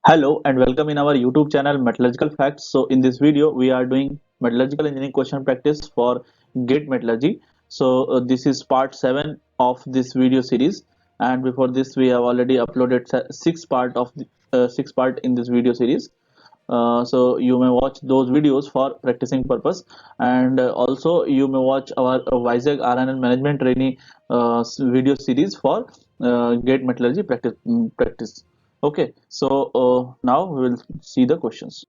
Hello and welcome in our YouTube channel Metallurgical Facts. So in this video we are doing metallurgical engineering question practice for GATE metallurgy. This is part 7 of this video series, and before this we have already uploaded six part in this video series. So you may watch those videos for practicing purpose, and also you may watch our Vizag RNN management trainee video series for GATE metallurgy practice. Okay, so now we will see the questions.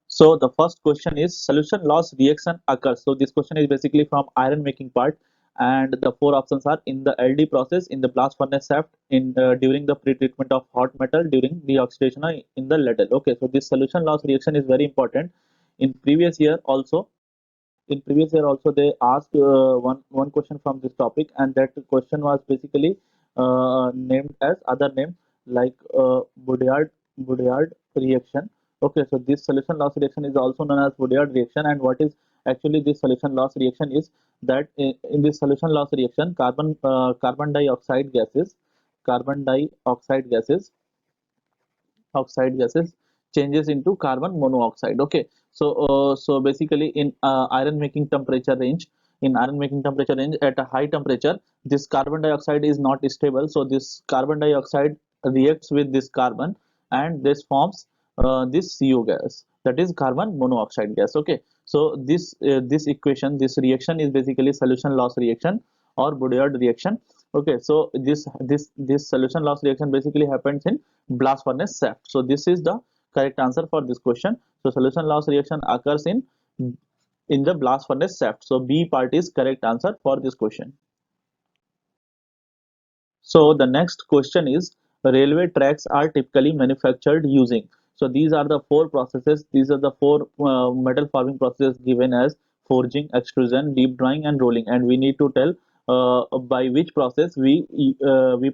So the first question is solution loss reaction occurs. So this question is basically from iron making part, and the four options are in the LD process, in the blast furnace shaft, in during the pre-treatment of hot metal, during the oxidation, or in the ladle. Okay, so this solution loss reaction is very important. In previous year also, they asked one question from this topic, and that question was basically named as other name like Boudiard reaction. Okay, so this solution loss reaction is also known as Boudiard reaction. And what is actually this solution loss reaction is that in this solution loss reaction, carbon dioxide gases oxide gases changes into carbon monoxide. Okay, so basically in iron making temperature range at a high temperature, this carbon dioxide is not stable. So this carbon dioxide reacts with this carbon, and this forms this CO gas, that is carbon monoxide gas. Okay, so this reaction is basically solution loss reaction or Boudiard reaction. Okay, so this solution loss reaction basically happens in blast furnace shaft. So this is the correct answer for this question. So solution loss reaction occurs in the blast furnace shaft. So B part is correct answer for this question. So the next question is railway tracks are typically manufactured using. So these are the four processes. These are the four metal forming processes given as forging, extrusion, deep drawing, and rolling. And we need to tell by which process we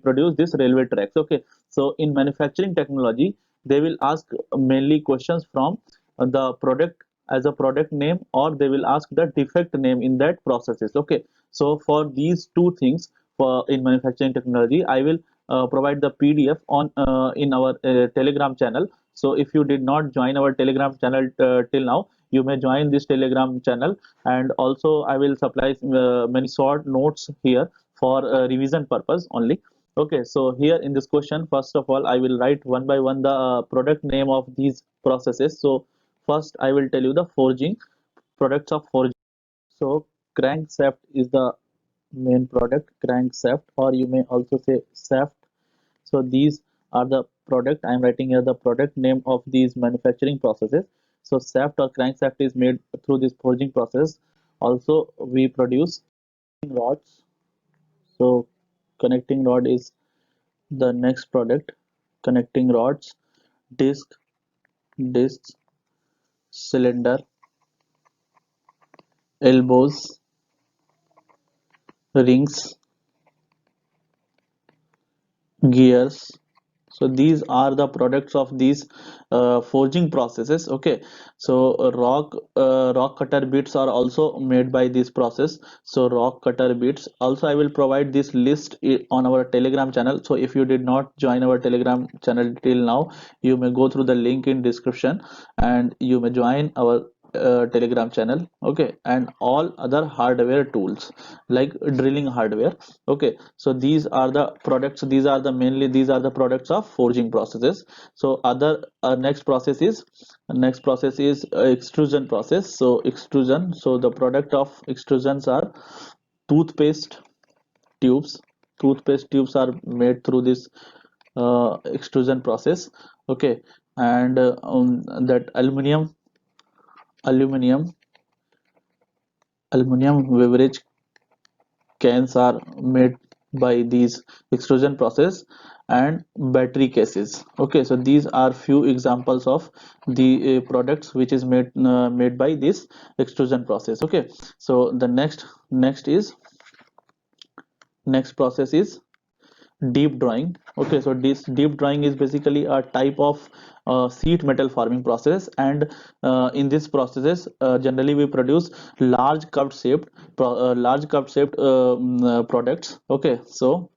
produce this railway tracks. Okay. So in manufacturing technology, they will ask mainly questions from the product as a product name, or they will ask the defect name in that processes. Okay. So for these two things, for in manufacturing technology, I will provide the PDF on in our Telegram channel. So if you did not join our Telegram channel till now, you may join this Telegram channel, and also I will supply many short notes here for revision purpose only. Okay, so here in this question, first of all, I will write one by one the product name of these processes. So first I will tell you the forging, products of forging. So crankshaft is the main product, crankshaft, or you may also say shaft. So these are the product. I am writing here the product name of these manufacturing processes. So shaft or crankshaft is made through this forging process. Also we produce rods. So connecting rod is the next product. Connecting rods, disc, discs, cylinder, elbows, rings, gears. So these are the products of these forging processes. Okay, so rock cutter bits are also made by this process. So rock cutter bits also, I will provide this list on our Telegram channel. So if you did not join our Telegram channel till now, you may go through the link in description, and you may join our Telegram channel. Okay, and all other hardware tools like drilling hardware. Okay, so these are the products, these are the products of forging processes. So other next process is extrusion process. So extrusion, so the product of extrusions are toothpaste tubes. Toothpaste tubes are made through this extrusion process. Okay, and that aluminum aluminum beverage cans are made by these extrusion process, and battery cases. Okay, so these are few examples of the products which is made by this extrusion process. Okay, so the next process is deep drawing. Okay, so this deep drawing is basically a type of sheet metal forming process, and in this processes generally we produce large cup shaped products. Okay, so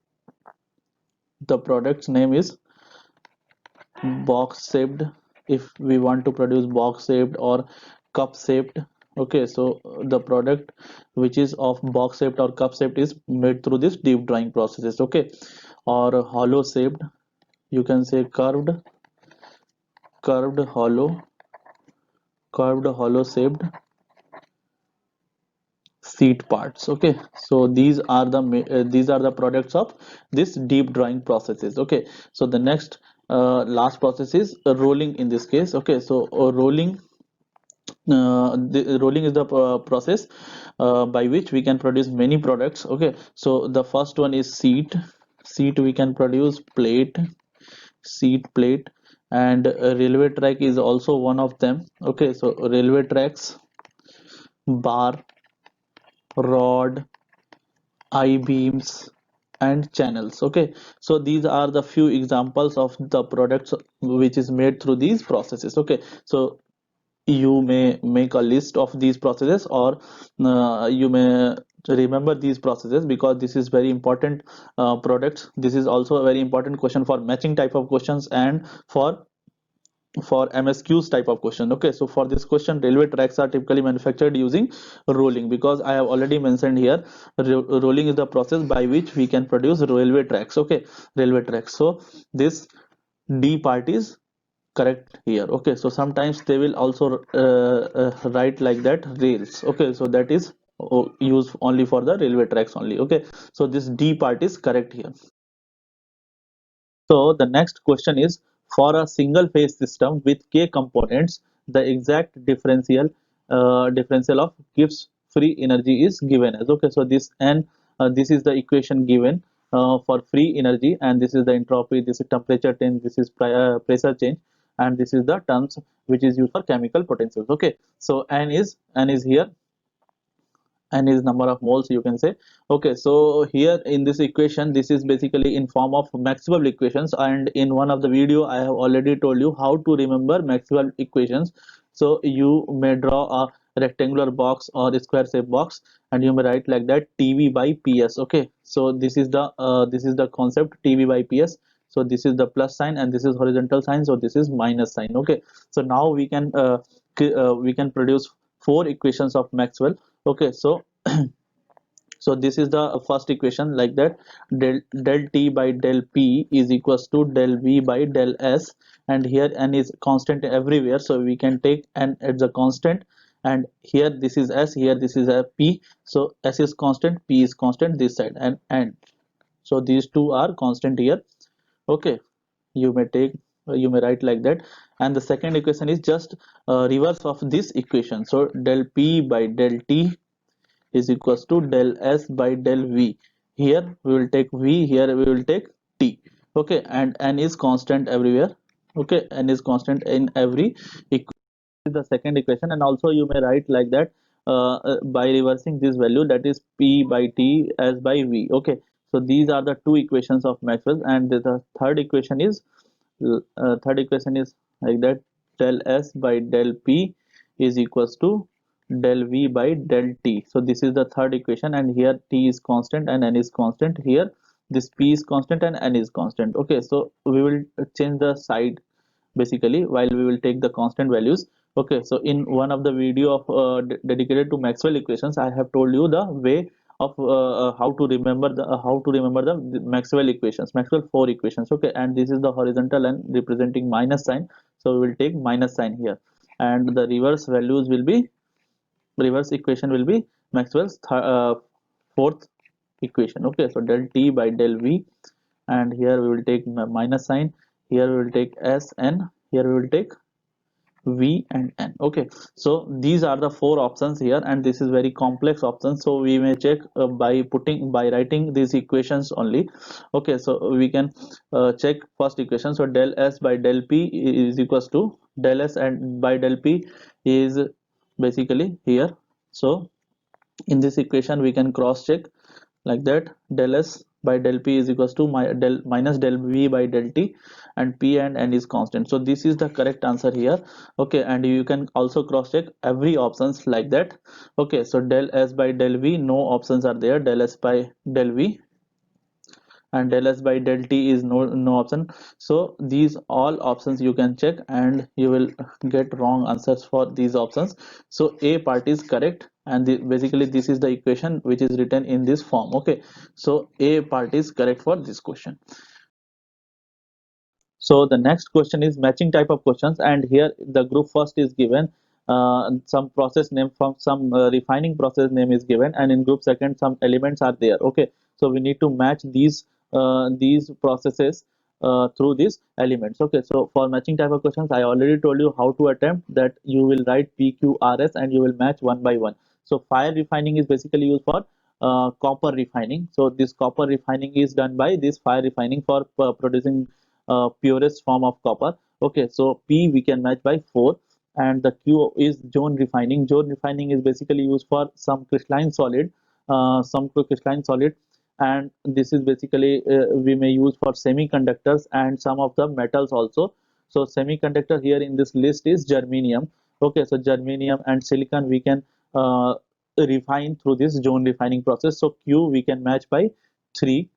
the product's name is box shaped, if we want to produce box shaped or cup shaped. Okay, so the product which is of box shaped or cup shaped is made through this deep drawing processes. Okay, or hollow shaped, you can say curved hollow shaped seat parts. Okay, so these are the products of this deep drawing processes. Okay, so the next last process is rolling in this case. Okay, so rolling is the process by which we can produce many products. Okay, so the first one is seat we can produce plate, and railway track is also one of them. Okay, so railway tracks, bar, rod, I-beams, and channels. Okay, so these are the few examples of the products which is made through these processes. Okay, so you may make a list of these processes, or you may remember these processes, because this is very important products. This is also a very important question for matching type of questions and for MSQs type of question. Okay, so for this question, railway tracks are typically manufactured using rolling, because I have already mentioned here, rolling is the process by which we can produce railway tracks. Okay, railway tracks. So this D part is correct here. Okay, so sometimes they will also write like that, rails. Okay, so that is used only for the railway tracks only. Okay, so this D part is correct here. So the next question is, for a single phase system with k components, the exact differential of Gibbs free energy is given as. Okay, so this is the equation given for free energy, and this is the entropy, this is temperature change, this is pressure change, and this is the terms which is used for chemical potentials. Okay, so n is here, and is number of moles, you can say. Okay, so here in this equation, this is basically in form of Maxwell equations, and in one of the video I have already told you how to remember Maxwell equations. So you may draw a rectangular box or a square shaped box, and you may write like that, TV by PS. Okay, so this is the concept, TV by PS. So this is the plus sign, and this is horizontal sign, so this is minus sign. Okay, so now we can produce four equations of Maxwell. Okay, so so this is the first equation, like that, del t by del p is equals to del v by del s, and here n is constant everywhere, so we can take n as a constant, and here this is s, here this is a p, so s is constant, p is constant this side, and so these two are constant here. Okay, you may take you may write like that. And the second equation is just reverse of this equation, so del p by del t is equals to del s by del v. Here we will take v, here we will take t. Okay, and n is constant everywhere. Okay, n is constant in every equation, the second equation. And also you may write like that, by reversing this value, that is p by t as by v. Okay, so these are the two equations of Maxwell, and the third equation is like that, del s by del p is equals to del v by del t. So this is the third equation, and here t is constant and n is constant. Here this p is constant and n is constant. Okay, so we will change the side basically, while we will take the constant values. Okay, so in one of the video of dedicated to Maxwell equations, I have told you the way of how to remember the Maxwell equations, Maxwell four equations. Okay, and this is the horizontal and representing minus sign, so we will take minus sign here, and the reverse equation will be Maxwell's fourth equation. Okay, so del t by del v, and here we will take minus sign, here we will take s, n, here we will take v and n. Okay, so these are the four options here, and this is very complex option, so we may check by writing these equations only. Okay, so we can check first equation. So del s by del p is equals to del s and by del p is basically here. So in this equation we can cross check like that, del s by del p is equals to minus del v by del t, and p and n is constant, so this is the correct answer here. Okay, and you can also cross check every options like that. Okay, so del s by del v, no options are there, del s by del v, and del S by del T is no option. So these all options you can check, and you will get wrong answers for these options. So A part is correct, and basically this is the equation which is written in this form. Okay, so A part is correct for this question. So the next question is matching type of questions, and here the group first is given some process name from some refining process name is given, and in group second some elements are there. Okay, so we need to match these processes through these elements. Okay, so for matching type of questions, I already told you how to attempt that. You will write PQRS and you will match one by one. So fire refining is basically used for copper refining. So this copper refining is done by this fire refining for producing purest form of copper. Okay, so P we can match by 4, and the Q is zone refining. Zone refining is basically used for some crystalline solid, and this is basically we may use for semiconductors and some of the metals also. So semiconductor here in this list is germanium. Okay, so germanium and silicon we can refine through this zone refining process. So Q we can match by 3.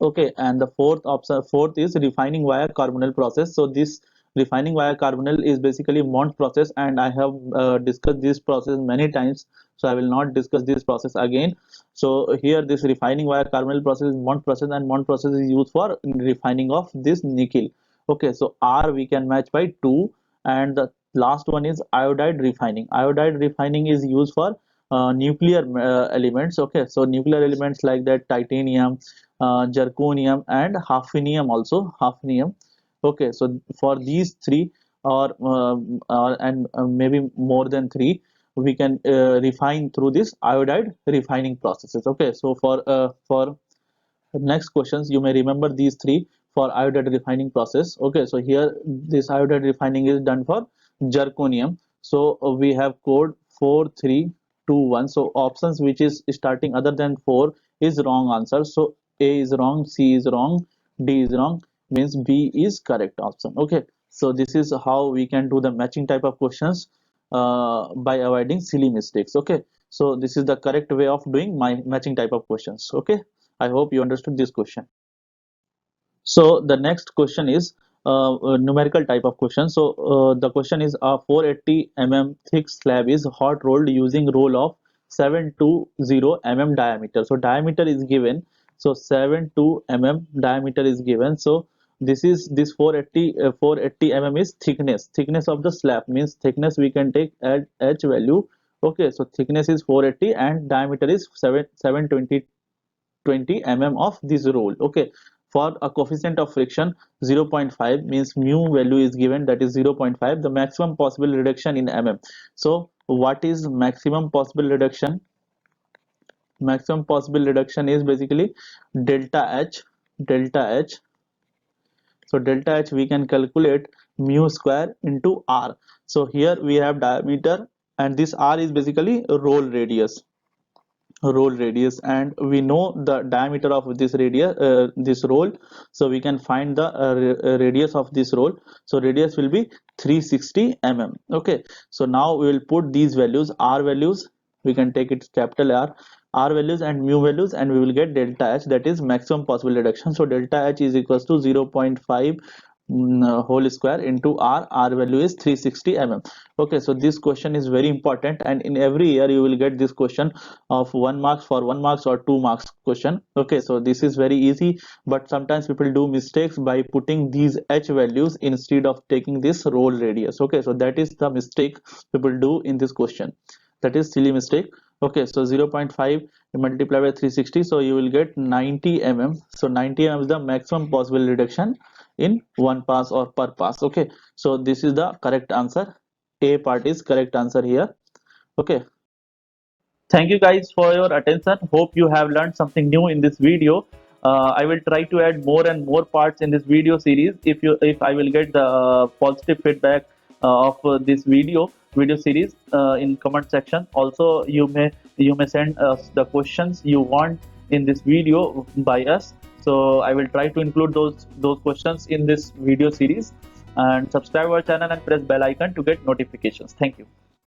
Okay, and the fourth is refining via carbonyl process. So this refining via carbonyl is basically Mond process, and I have discussed this process many times, so I will not discuss this process again. So here this refining via carbonyl process is Mond process, and Mond process is used for refining of this nickel. Okay, so R we can match by 2, and the last one is iodide refining. Iodide refining is used for nuclear elements. Okay, so nuclear elements like that titanium, zirconium and hafnium also, hafnium. Okay, so for these three, or maybe more than three, we can refine through this iodide refining processes. Okay, so for next questions you may remember these three for iodide refining process. Okay, so here this iodide refining is done for zirconium. So we have code 4321. So options which is starting other than 4 is wrong answer. So A is wrong, C is wrong, D is wrong, means B is correct option. Okay, so this is how we can do the matching type of questions by avoiding silly mistakes. Okay, so this is the correct way of doing my matching type of questions. Okay, I hope you understood this question. So the next question is numerical type of question. So the question is a 480 mm thick slab is hot rolled using roll of 720 mm diameter. So diameter is given. So 72 mm diameter is given. So this 480 mm is thickness of the slab, means thickness we can take at h value. Okay, so thickness is 480 and diameter is 720 mm of this roll. Okay, for a coefficient of friction 0.5, means mu value is given, that is 0.5, the maximum possible reduction in mm. So what is maximum possible reduction? Maximum possible reduction is basically delta h. So delta h we can calculate mu square into r. So here we have diameter, and this r is basically roll radius, and we know the diameter of this radius, this roll. So we can find the radius of this roll. So radius will be 360 mm. Okay, so now we will put these values, r values, we can take it capital R values and mu values, and we will get delta h, that is maximum possible reduction. So delta h is equals to 0.5 whole square into r value is 360 mm. Okay, so this question is very important, and in every year you will get this question of 1 marks for 1 marks or 2 marks question. Okay, so this is very easy, but sometimes people do mistakes by putting these h values instead of taking this roll radius. Okay, so that is the mistake people do in this question, that is silly mistake. Okay, so 0.5 multiplied by 360, so you will get 90 mm. So 90 mm is the maximum possible reduction in one pass or per pass. Okay, so this is the correct answer. A part is correct answer here. Okay, thank you guys for your attention. Hope you have learned something new in this video. I will try to add more and more parts in this video series if I will get the positive feedback of this video series in comment section. Also you may send us the questions you want in this video by us, so I will try to include those questions in this video series. And subscribe our channel and press bell icon to get notifications. Thank you.